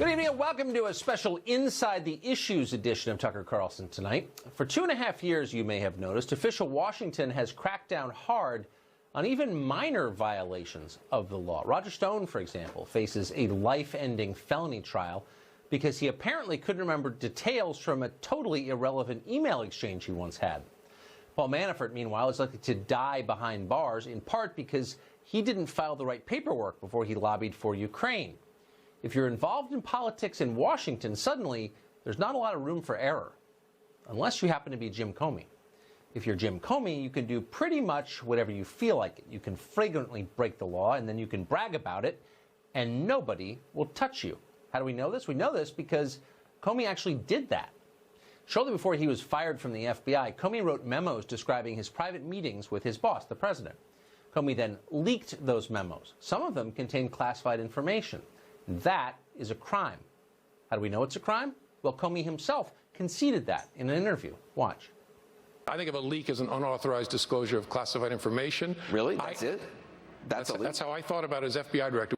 Good evening and welcome to a special Inside the Issues edition of Tucker Carlson tonight. For 2.5 years, you may have noticed, official Washington has cracked down hard on even minor violations of the law. Roger Stone, for example, faces a life-ending felony trial because he apparently couldn't remember details from a totally irrelevant email exchange he once had. Paul Manafort, meanwhile, is likely to die behind bars, in part because he didn't file the right paperwork before he lobbied for Ukraine. If you're involved in politics in Washington, suddenly there's not a lot of room for error, unless you happen to be Jim Comey. If you're Jim Comey, you can do pretty much whatever you feel like it. You can flagrantly break the law, and then you can brag about it, and nobody will touch you. How do we know this? We know this because Comey actually did that. Shortly before he was fired from the FBI, Comey wrote memos describing his private meetings with his boss, the president. Comey then leaked those memos. Some of them contained classified information. That is a crime. How do we know it's a crime? Well, Comey himself conceded that in an interview. Watch. I think of a leak as an unauthorized disclosure of classified information. Really? That's it? That's how I thought about it as FBI director.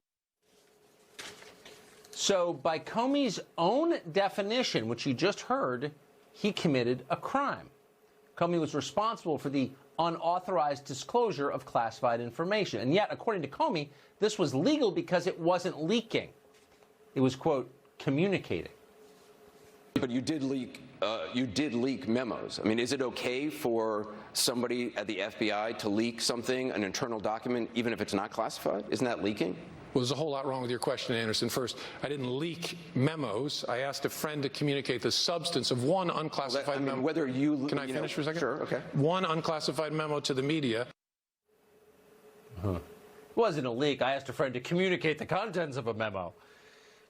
So by Comey's own definition, which you just heard, he committed a crime. Comey was responsible for the unauthorized disclosure of classified information. And yet, according to Comey, this was legal because it wasn't leaking. It was, quote, communicating. But you did leak memos. I mean, is it okay for somebody at the FBI to leak something, an internal document, even if it's not classified? Isn't that leaking? Well, there's a whole lot wrong with your question, Anderson. First, I didn't leak memos. I asked a friend to communicate the substance of one unclassified memo. Whether you... Can I finish for a second? Sure, okay. One unclassified memo to the media. It wasn't a leak. I asked a friend to communicate the contents of a memo.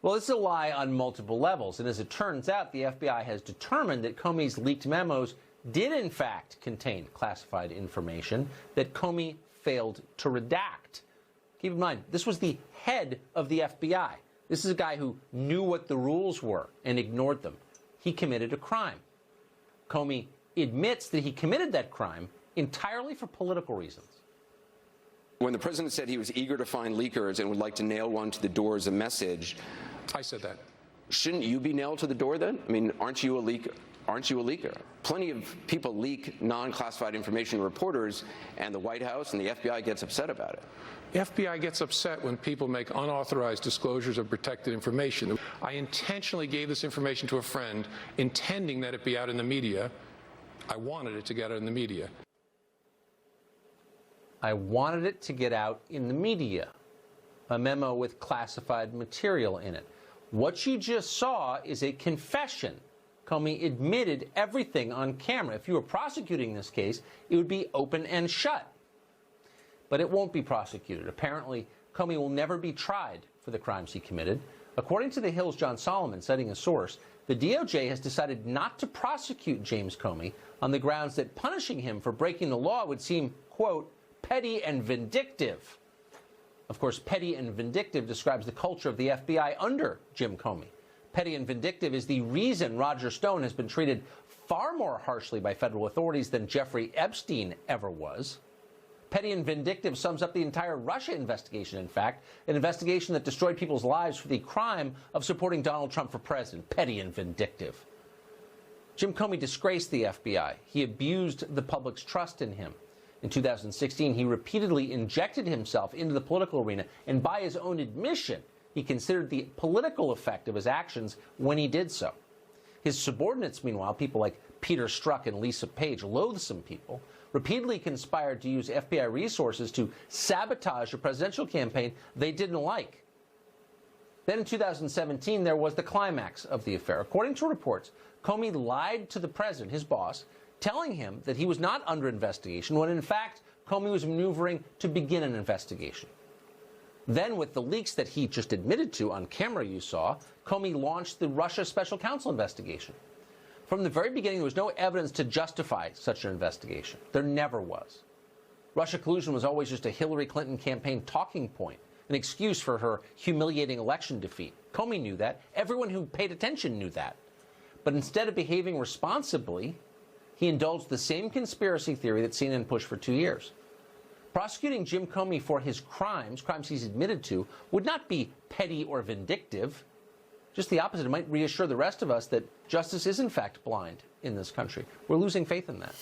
Well, this is a lie on multiple levels. And as it turns out, the FBI has determined that Comey's leaked memos did, in fact, contain classified information that Comey failed to redact. Keep in mind, this was the head of the FBI. This is a guy who knew what the rules were and ignored them. He committed a crime. Comey admits that he committed that crime entirely for political reasons. When the president said he was eager to find leakers and would like to nail one to the door as a message... I said that. Shouldn't you be nailed to the door then? I mean, aren't you a leaker? Aren't you a leaker? Plenty of people leak non-classified information to reporters, and the White House and the FBI gets upset about it. The FBI gets upset when people make unauthorized disclosures of protected information. I intentionally gave this information to a friend, intending that it be out in the media. I wanted it to get out in the media. I wanted it to get out in the media. A memo with classified material in it. What you just saw is a confession. Comey admitted everything on camera. If you were prosecuting this case, it would be open and shut. But it won't be prosecuted. Apparently, Comey will never be tried for the crimes he committed. According to The Hill's John Solomon, citing a source, the DOJ has decided not to prosecute James Comey on the grounds that punishing him for breaking the law would seem, quote, petty and vindictive. Of course, petty and vindictive describes the culture of the FBI under Jim Comey. Petty and vindictive is the reason Roger Stone has been treated far more harshly by federal authorities than Jeffrey Epstein ever was. Petty and vindictive sums up the entire Russia investigation, in fact, an investigation that destroyed people's lives for the crime of supporting Donald Trump for president. Petty and vindictive. Jim Comey disgraced the FBI. He abused the public's trust in him. In 2016, he repeatedly injected himself into the political arena, and by his own admission, he considered the political effect of his actions when he did so. His subordinates, meanwhile, people like Peter Strzok and Lisa Page, loathsome people, repeatedly conspired to use FBI resources to sabotage a presidential campaign they didn't like. Then in 2017, there was the climax of the affair. According to reports, Comey lied to the president, his boss, telling him that he was not under investigation, when in fact Comey was maneuvering to begin an investigation. Then, with the leaks that he just admitted to on camera you saw, Comey launched the Russia Special Counsel investigation. From the very beginning, there was no evidence to justify such an investigation. There never was. Russia collusion was always just a Hillary Clinton campaign talking point, an excuse for her humiliating election defeat. Comey knew that. Everyone who paid attention knew that. But instead of behaving responsibly, he indulged the same conspiracy theory that CNN pushed for 2 years. Prosecuting Jim Comey for his crimes he's admitted to, would not be petty or vindictive. Just the opposite. It might reassure the rest of us that justice is, in fact, blind in this country. We're losing faith in that.